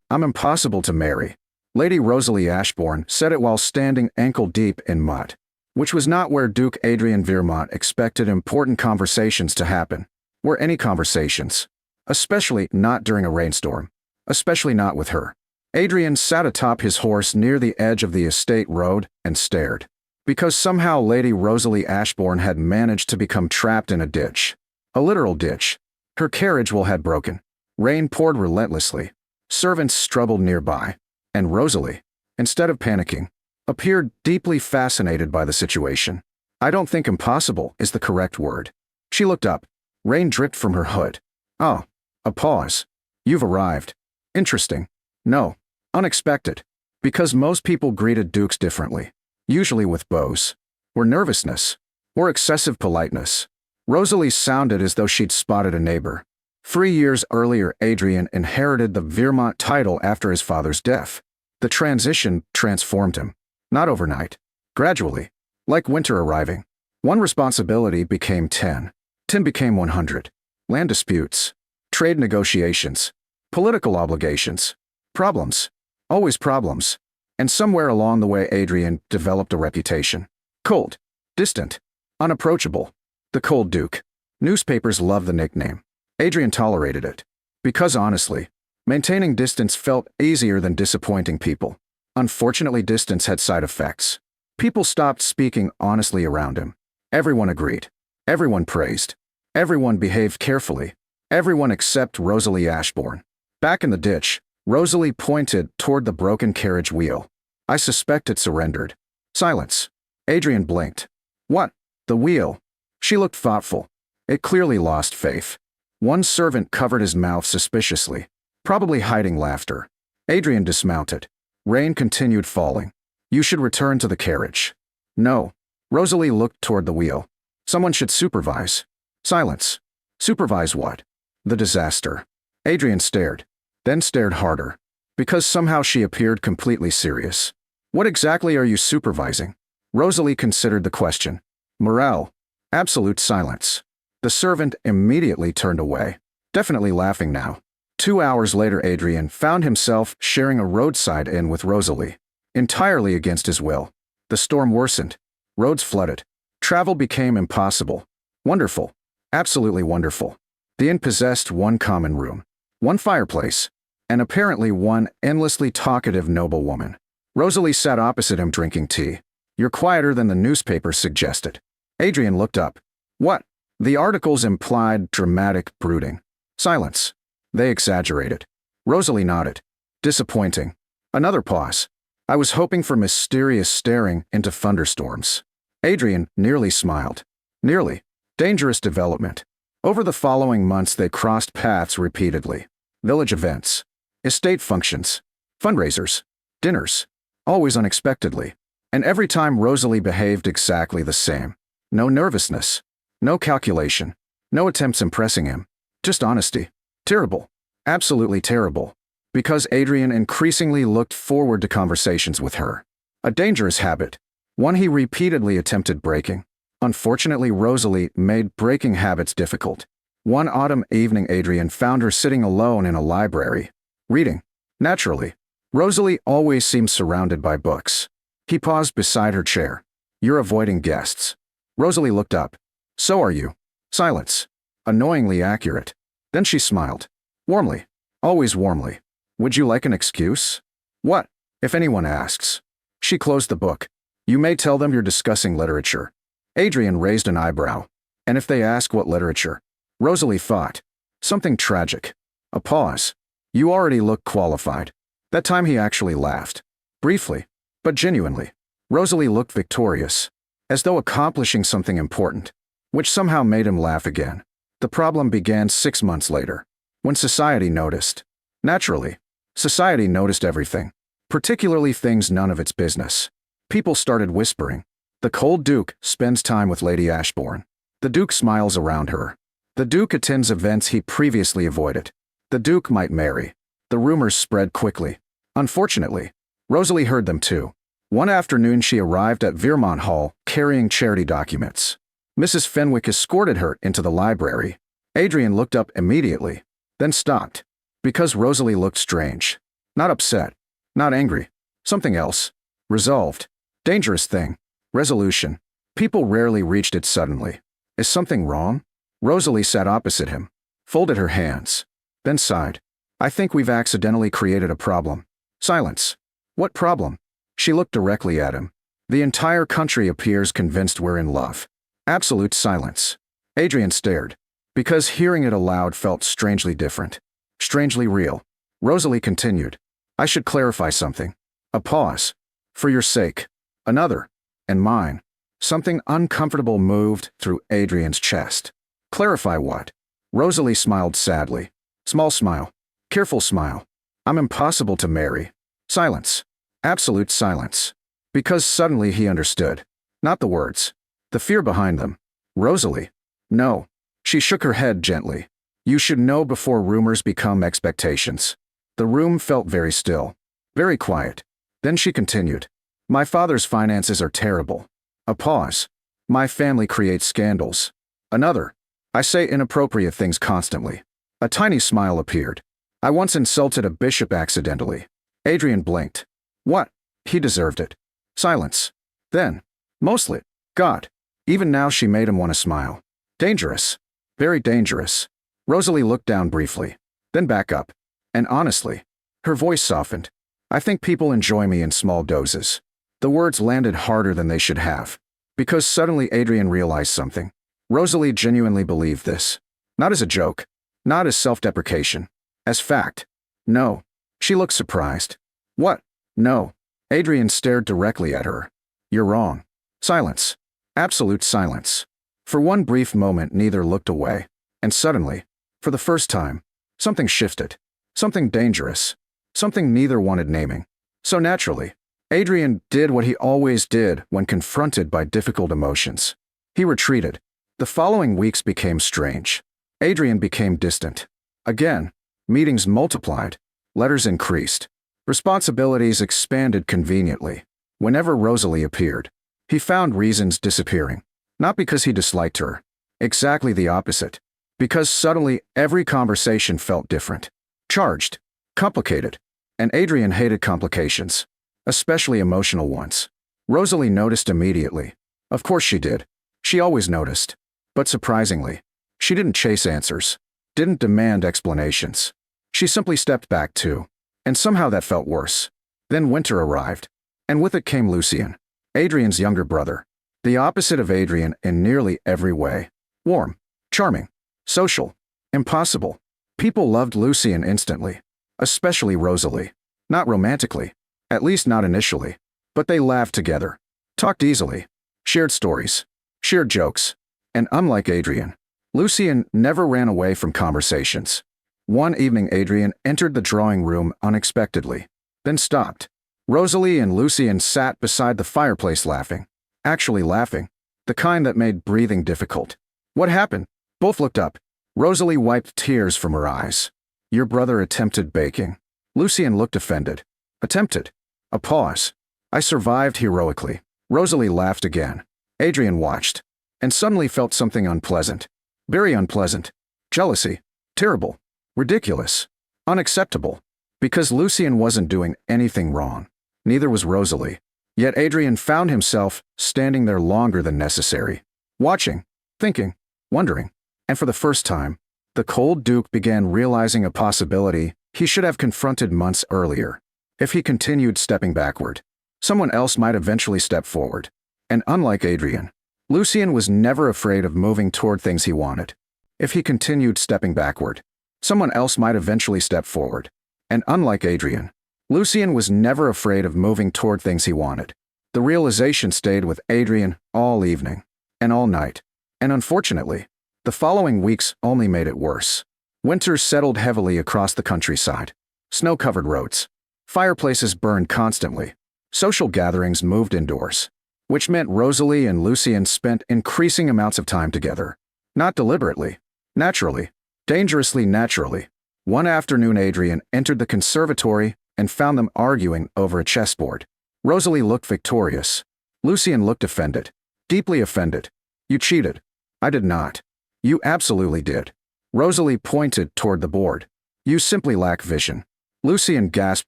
I'm impossible to marry. Lady Rosalie Ashbourne said it while standing ankle-deep in mud, which was not where Duke Adrian Vermont expected important conversations to happen, or any conversations. Especially not during a rainstorm. Especially not with her. Adrian sat atop his horse near the edge of the estate road and stared. Because somehow Lady Rosalie Ashbourne had managed to become trapped in a ditch. A literal ditch. Her carriage wheel had broken. Rain poured relentlessly. Servants struggled nearby. And Rosalie, instead of panicking, appeared deeply fascinated by the situation. I don't think impossible is the correct word. She looked up. Rain dripped from her hood. Oh. A pause. You've arrived. Interesting. No. Unexpected. Because most people greeted dukes differently. Usually with bows. Or nervousness. Or excessive politeness. Rosalie sounded as though she'd spotted a neighbor. 3 years earlier, Adrian inherited the Vermont title after his father's death. The transition transformed him. Not overnight. Gradually. Like winter arriving. One responsibility became 10. 10 became 100. Land disputes. Trade negotiations. Political obligations. Problems. Always problems. And somewhere along the way Adrian developed a reputation. Cold. Distant. Unapproachable. The Cold Duke. Newspapers loved the nickname. Adrian tolerated it. Because honestly, maintaining distance felt easier than disappointing people. Unfortunately, distance had side effects. People stopped speaking honestly around him. Everyone agreed. Everyone praised. Everyone behaved carefully. Everyone except Rosalie Ashbourne. Back in the ditch, Rosalie pointed toward the broken carriage wheel. I suspect it surrendered. Silence. Adrian blinked. What? The wheel. She looked thoughtful. It clearly lost faith. One servant covered his mouth suspiciously, probably hiding laughter. Adrian dismounted. Rain continued falling. You should return to the carriage. No. Rosalie looked toward the wheel. Someone should supervise. Silence. Supervise what? The disaster. Adrian stared. Then stared harder. Because somehow she appeared completely serious. What exactly are you supervising? Rosalie considered the question. Morale. Absolute silence. The servant immediately turned away. Definitely laughing now. 2 hours later Adrian found himself sharing a roadside inn with Rosalie. Entirely against his will. The storm worsened. Roads flooded. Travel became impossible. Wonderful. Absolutely wonderful. The inn possessed one common room. One fireplace. And apparently one endlessly talkative noblewoman. Rosalie sat opposite him drinking tea. You're quieter than the newspaper suggested. Adrian looked up. What? The articles implied dramatic brooding. Silence. They exaggerated. Rosalie nodded. Disappointing. Another pause. I was hoping for mysterious staring into thunderstorms. Adrian nearly smiled. Nearly. Dangerous development. Over the following months they crossed paths repeatedly. Village events. Estate functions. Fundraisers. Dinners. Always unexpectedly. And every time Rosalie behaved exactly the same. No nervousness. No calculation. No attempts impressing him. Just honesty. Terrible. Absolutely terrible. Because Adrian increasingly looked forward to conversations with her. A dangerous habit. One he repeatedly attempted breaking. Unfortunately, Rosalie made breaking habits difficult. One autumn evening Adrian found her sitting alone in a library. Reading. Naturally. Rosalie always seemed surrounded by books. He paused beside her chair. You're avoiding guests. Rosalie looked up. So are you. Silence. Annoyingly accurate. Then she smiled. Warmly. Always warmly. Would you like an excuse? What? If anyone asks. She closed the book. You may tell them you're discussing literature. Adrian raised an eyebrow. And if they ask what literature? Rosalie thought. Something tragic. A pause. You already look qualified. That time he actually laughed. Briefly. But genuinely. Rosalie looked victorious. As though accomplishing something important. Which somehow made him laugh again. The problem began 6 months later. When society noticed. Naturally. Society noticed everything. Particularly things none of its business. People started whispering. The Cold Duke spends time with Lady Ashbourne. The Duke smiles around her. The Duke attends events he previously avoided. The Duke might marry. The rumors spread quickly. Unfortunately, Rosalie heard them too. One afternoon she arrived at Vermont Hall carrying charity documents. Mrs. Fenwick escorted her into the library. Adrian looked up immediately, then stopped. Because Rosalie looked strange. Not upset. Not angry. Something else. Resolved. Dangerous thing. Resolution. People rarely reached it suddenly. Is something wrong? Rosalie sat opposite him, folded her hands, then sighed. I think we've accidentally created a problem. Silence. What problem? She looked directly at him. The entire country appears convinced we're in love. Absolute silence. Adrian stared, because hearing it aloud felt strangely different. Strangely real. Rosalie continued. I should clarify something. A pause. For your sake. Another. And mine. Something uncomfortable moved through Adrian's chest. Clarify what? Rosalie smiled sadly. Small smile. Careful smile. I'm impossible to marry. Silence. Absolute silence. Because suddenly he understood. Not the words. The fear behind them. Rosalie. No. She shook her head gently. You should know before rumors become expectations. The room felt very still. Very quiet. Then she continued. My father's finances are terrible. A pause. My family creates scandals. Another. I say inappropriate things constantly. A tiny smile appeared. I once insulted a bishop accidentally. Adrian blinked. What? He deserved it. Silence. Then. Mostly. God. Even now she made him want to smile. Dangerous. Very dangerous. Rosalie looked down briefly. Then back up. And honestly. Her voice softened. I think people enjoy me in small doses. The words landed harder than they should have. Because suddenly Adrian realized something. Rosalie genuinely believed this. Not as a joke. Not as self-deprecation. As fact. No. She looked surprised. What? No. Adrian stared directly at her. You're wrong. Silence. Absolute silence. For one brief moment neither looked away. And suddenly, for the first time, something shifted. Something dangerous. Something neither wanted naming. So naturally, Adrian did what he always did when confronted by difficult emotions. He retreated. The following weeks became strange. Adrian became distant. Again, meetings multiplied. Letters increased. Responsibilities expanded conveniently. Whenever Rosalie appeared, he found reasons disappearing. Not because he disliked her. Exactly the opposite. Because suddenly every conversation felt different. Charged. Complicated. And Adrian hated complications. Especially emotional ones. Rosalie noticed immediately. Of course she did. She always noticed. But surprisingly, she didn't chase answers. Didn't demand explanations. She simply stepped back too. And somehow that felt worse. Then winter arrived. And with it came Lucien. Adrian's younger brother. The opposite of Adrian in nearly every way. Warm. Charming. Social. Impossible. People loved Lucien instantly. Especially Rosalie. Not romantically. At least not initially. But they laughed together. Talked easily. Shared stories. Shared jokes. And unlike Adrian, Lucien never ran away from conversations. One evening Adrian entered the drawing room unexpectedly. Then stopped. Rosalie and Lucien sat beside the fireplace laughing. Actually laughing. The kind that made breathing difficult. What happened? Both looked up. Rosalie wiped tears from her eyes. Your brother attempted baking. Lucien looked offended. Attempted. A pause. I survived heroically. Rosalie laughed again. Adrian watched. And suddenly felt something unpleasant. Very unpleasant. Jealousy. Terrible. Ridiculous. Unacceptable. Because Lucien wasn't doing anything wrong. Neither was Rosalie. Yet Adrian found himself standing there longer than necessary. Watching. Thinking. Wondering. And for the first time, the cold Duke began realizing a possibility he should have confronted months earlier. If he continued stepping backward, someone else might eventually step forward. And unlike Adrian, Lucien was never afraid of moving toward things he wanted. If he continued stepping backward, someone else might eventually step forward. And unlike Adrian, Lucien was never afraid of moving toward things he wanted. The realization stayed with Adrian all evening and all night. And unfortunately, the following weeks only made it worse. Winter settled heavily across the countryside. Snow-covered roads. Fireplaces burned constantly. Social gatherings moved indoors. Which meant Rosalie and Lucien spent increasing amounts of time together. Not deliberately. Naturally. Dangerously naturally. One afternoon Adrian entered the conservatory and found them arguing over a chessboard. Rosalie looked victorious. Lucien looked offended. Deeply offended. You cheated. I did not. You absolutely did. Rosalie pointed toward the board. You simply lack vision. Lucien gasped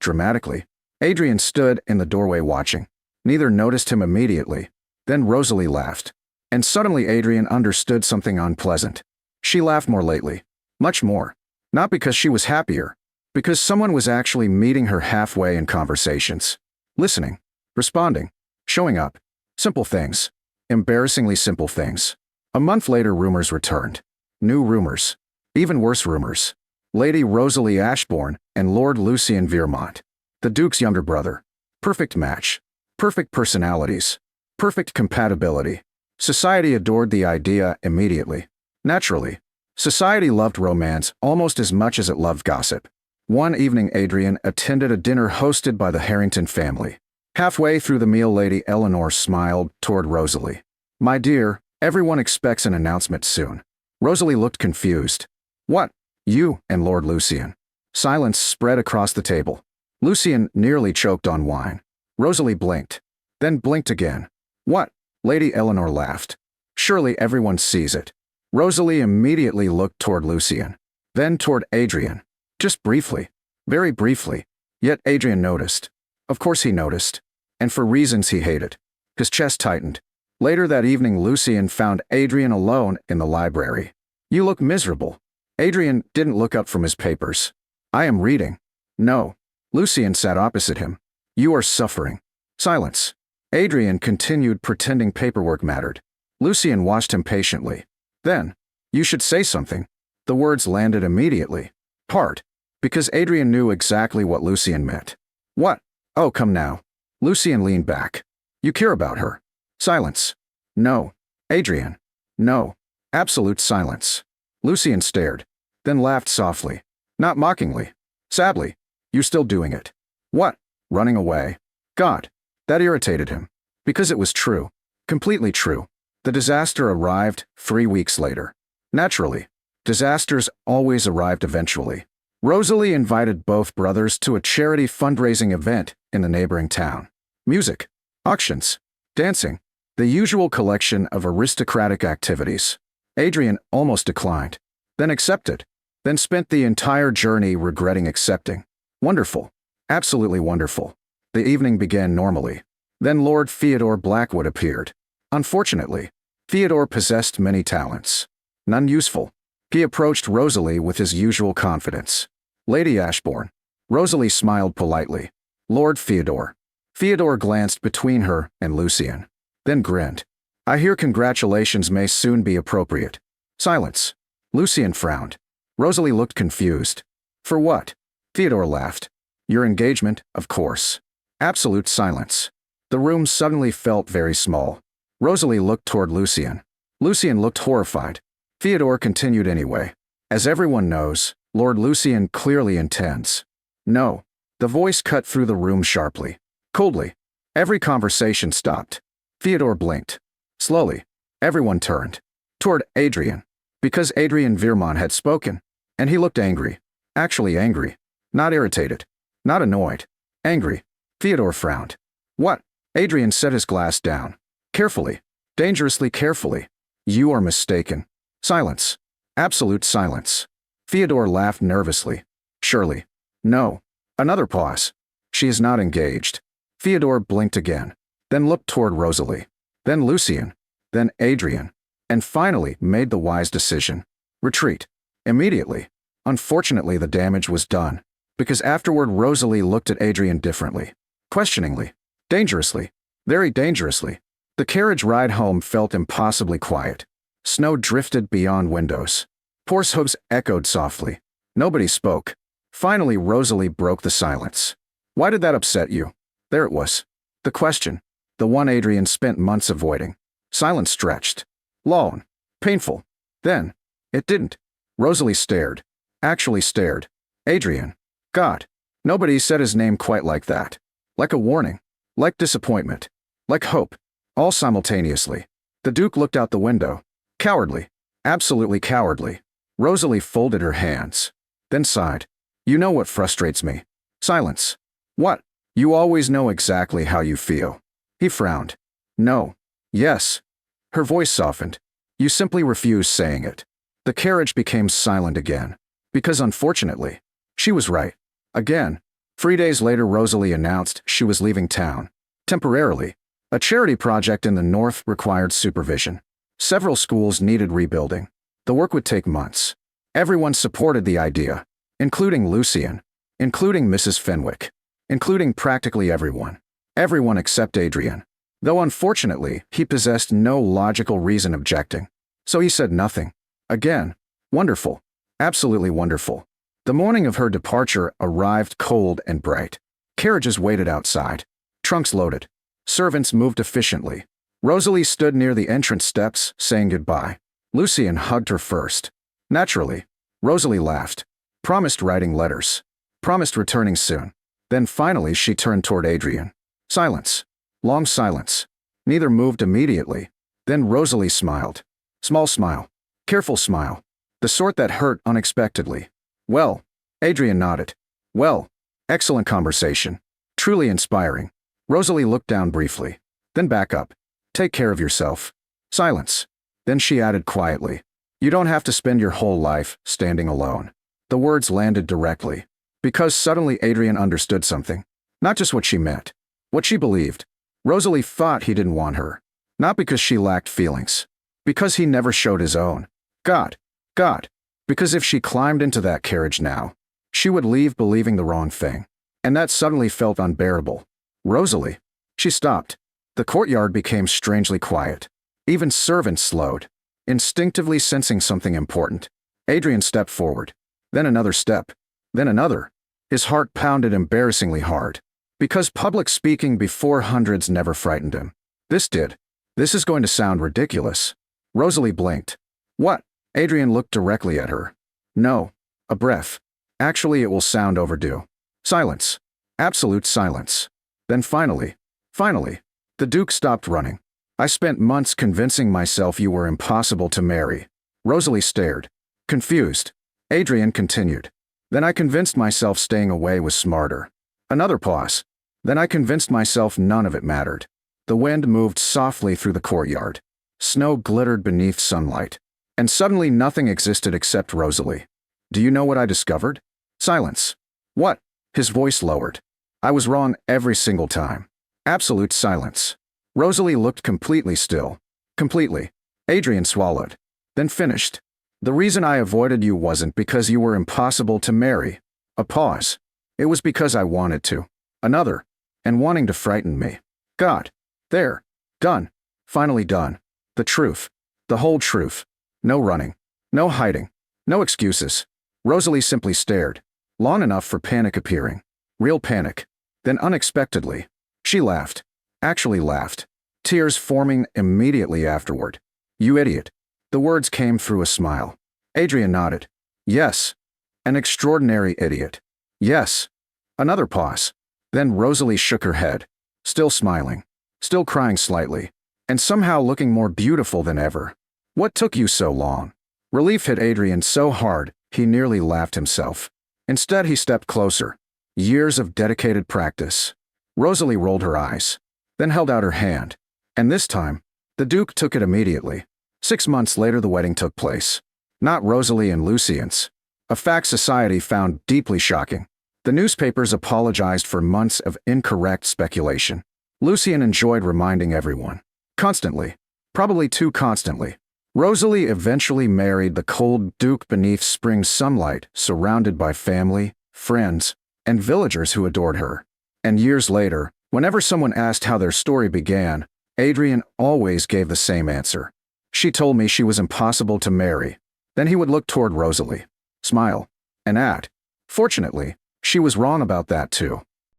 dramatically. Adrian stood in the doorway watching. Neither noticed him immediately. Then Rosalie laughed. And suddenly Adrian understood something unpleasant. She laughed more lately. Much more. Not because she was happier. Because someone was actually meeting her halfway in conversations. Listening. Responding. Showing up. Simple things. Embarrassingly simple things. A month later, rumors returned. New rumors. Even worse rumors. Lady Rosalie Ashbourne and Lord Lucien Viermont. The Duke's younger brother. Perfect match. Perfect personalities. Perfect compatibility. Society adored the idea immediately. Naturally. Society loved romance almost as much as it loved gossip. One evening Adrian attended a dinner hosted by the Harrington family. Halfway through the meal, Lady Eleanor smiled toward Rosalie. "My dear, everyone expects an announcement soon." Rosalie looked confused. "What? You and Lord Lucien?" Silence spread across the table. Lucien nearly choked on wine. Rosalie blinked. Then blinked again. "What?" Lady Eleanor laughed. "Surely everyone sees it." Rosalie immediately looked toward Lucien. Then toward Adrian. Just briefly. Very briefly. Yet Adrian noticed. Of course he noticed. And for reasons he hated. His chest tightened. Later that evening, Lucien found Adrian alone in the library. "You look miserable." Adrian didn't look up from his papers. "I am reading." "No." Lucien sat opposite him. "You are suffering." Silence. Adrian continued pretending paperwork mattered. Lucien watched him patiently. Then, "You should say something." The words landed immediately. Hard. Because Adrian knew exactly what Lucien meant. "What?" "Oh, come now." Lucien leaned back. "You care about her." Silence. "No." "Adrian." "No." Absolute silence. Lucien stared, then laughed softly. Not mockingly. Sadly. "You still doing it." "What?" "Running away." God. That irritated him. Because it was true. Completely true. The disaster arrived 3 weeks later. Naturally. Disasters always arrived eventually. Rosalie invited both brothers to a charity fundraising event in the neighboring town. Music. Auctions. Dancing. The usual collection of aristocratic activities. Adrian almost declined. Then accepted. Then spent the entire journey regretting accepting. Wonderful. Absolutely wonderful. The evening began normally. Then Lord Theodore Blackwood appeared. Unfortunately, Theodore possessed many talents. None useful. He approached Rosalie with his usual confidence. "Lady Ashbourne." Rosalie smiled politely. "Lord Theodore." Theodore glanced between her and Lucien. Then grinned. "I hear congratulations may soon be appropriate." Silence. Lucien frowned. Rosalie looked confused. "For what?" Theodore laughed. "Your engagement, of course." Absolute silence. The room suddenly felt very small. Rosalie looked toward Lucien. Lucien looked horrified. Theodore continued anyway. "As everyone knows, Lord Lucien clearly intends." "No." The voice cut through the room sharply. Coldly. Every conversation stopped. Theodore blinked. Slowly. Everyone turned. Toward Adrian. Because Adrian Viermont had spoken. And he looked angry. Actually angry. Not irritated. Not annoyed. Angry. Theodore frowned. "What?" Adrian set his glass down. Carefully. Dangerously carefully. "You are mistaken." Silence. Absolute silence. Theodore laughed nervously. "Surely." "No." Another pause. "She is not engaged." Theodore blinked again. Then looked toward Rosalie. Then Lucien. Then Adrian. And finally made the wise decision. Retreat. Immediately. Unfortunately, the damage was done. Because afterward Rosalie looked at Adrian differently. Questioningly. Dangerously. Very dangerously. The carriage ride home felt impossibly quiet. Snow drifted beyond windows. Horse hooves echoed softly. Nobody spoke. Finally, Rosalie broke the silence. "Why did that upset you?" There it was. The question. The one Adrian spent months avoiding. Silence stretched. Long. Painful. Then. It didn't. Rosalie stared. Actually stared. Adrian. God. Nobody said his name quite like that. Like a warning. Like disappointment. Like hope. All simultaneously. The Duke looked out the window. Cowardly. Absolutely cowardly. Rosalie folded her hands. Then sighed. "You know what frustrates me." Silence. "What?" "You always know exactly how you feel." He frowned. "No." "Yes." Her voice softened. "You simply refuse saying it." The carriage became silent again. Because unfortunately, she was right. Again. 3 days later, Rosalie announced she was leaving town. Temporarily. A charity project in the north required supervision. Several schools needed rebuilding. The work would take months. Everyone supported the idea, including Lucien, including Mrs. Fenwick, including practically everyone. Everyone except Adrian. Though unfortunately, he possessed no logical reason objecting. So he said nothing. Again. Wonderful. Absolutely wonderful. The morning of her departure arrived cold and bright. Carriages waited outside. Trunks loaded. Servants moved efficiently. Rosalie stood near the entrance steps, saying goodbye. Lucien hugged her first. Naturally. Rosalie laughed. Promised writing letters. Promised returning soon. Then finally she turned toward Adrian. Silence. Long silence. Neither moved immediately. Then Rosalie smiled. Small smile. Careful smile. The sort that hurt unexpectedly. Well. Adrian nodded. Well. Excellent conversation. Truly inspiring. Rosalie looked down briefly. Then back up. Take care of yourself. Silence. Then she added quietly. You don't have to spend your whole life standing alone. The words landed directly. Because suddenly Adrian understood something. Not just what she meant. What she believed. Rosalie thought he didn't want her. Not because she lacked feelings. Because he never showed his own. God. Because if she climbed into that carriage now, she would leave believing the wrong thing. And that suddenly felt unbearable. Rosalie. She stopped. The courtyard became strangely quiet. Even servants slowed. Instinctively sensing something important. Adrian stepped forward. Then another step. Then another. His heart pounded embarrassingly hard. Because public speaking before hundreds never frightened him. This did. This is going to sound ridiculous. Rosalie blinked. What? Adrian looked directly at her. No. A breath. Actually, it will sound overdue. Silence. Absolute silence. Then finally, the Duke stopped running. I spent months convincing myself you were impossible to marry. Rosalie stared. Confused. Adrian continued. Then I convinced myself staying away was smarter. Another pause. Then I convinced myself none of it mattered. The wind moved softly through the courtyard. Snow glittered beneath sunlight. And suddenly nothing existed except Rosalie. Do you know what I discovered? Silence. What? His voice lowered. I was wrong every single time. Absolute silence. Rosalie looked completely still. Completely. Adrian swallowed. Then finished. The reason I avoided you wasn't because you were impossible to marry. A pause. It was because I wanted to. Another. And wanting to frighten me. God. There. Done. Finally done. The truth. The whole truth. No running. No hiding. No excuses. Rosalie simply stared. Long enough for panic appearing. Real panic. Then unexpectedly, she laughed. Actually laughed. Tears forming immediately afterward. You idiot. The words came through a smile. Adrian nodded. Yes. An extraordinary idiot. Yes. Another pause. Then Rosalie shook her head. Still smiling. Still crying slightly. And somehow looking more beautiful than ever. What took you so long? Relief hit Adrian so hard, he nearly laughed himself. Instead, he stepped closer. Years of dedicated practice. Rosalie rolled her eyes. Then held out her hand. And this time, the Duke took it immediately. 6 months later, the wedding took place. Not Rosalie and Lucien's. A fact society found deeply shocking. The newspapers apologized for months of incorrect speculation. Lucien enjoyed reminding everyone. Constantly. Probably too constantly. Rosalie eventually married the cold Duke beneath spring sunlight, surrounded by family, friends, and villagers who adored her. And years later, whenever someone asked how their story began, Adrian always gave the same answer. She told me she was impossible to marry. Then he would look toward Rosalie, smile, and add, fortunately, she was wrong about that too.